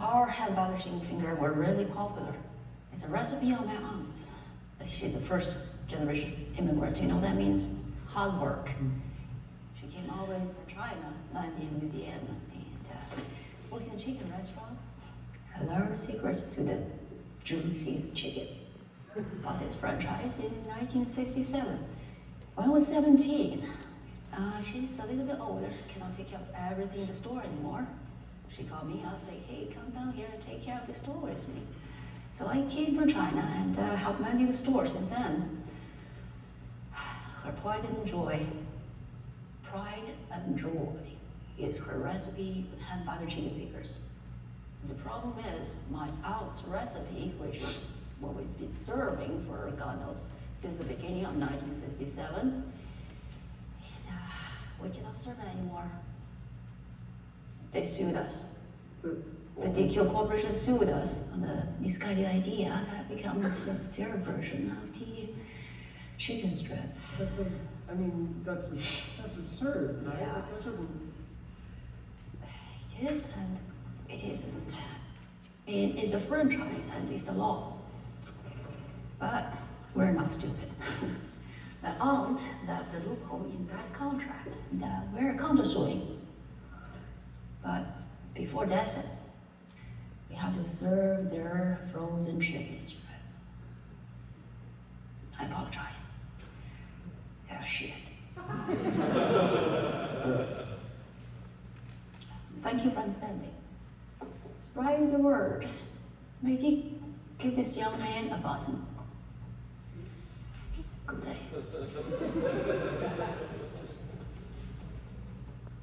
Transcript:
our hand polishing finger were really popular. It's a recipe of my aunt's. She's a first generation immigrant. You know that means hard work. She came all the way from China, landed in Louisiana, and worked in a chicken restaurant. I learned the secret to the juiciest chicken. Bought this franchise in 1967. When I was 17, she's a little bit older, cannot take care of everything in the store anymore. She called me up, said, hey, come down here and take care of the store with me. So I came from China and helped manage the store since then. Her pride and joy is her recipe with hand buttered chicken fingers. The problem is my aunt's recipe, which is what we've been serving for God knows since the beginning of 1967, and we cannot serve it anymore. They sued us. The DQ Corporation sued us on the misguided idea that becomes their version of the chicken strip. That doesn't, I mean, that's absurd, right? Yeah. That doesn't... It is and it isn't. It is a franchise and it's the law. But we're not stupid. My aunt left a loophole in that contract that we're countersuing. But before that said, we have to serve their frozen chicken strip. I apologize. Yeah, shit. Thank you for understanding. Spread the word. Maybe give this young man a button. Good day.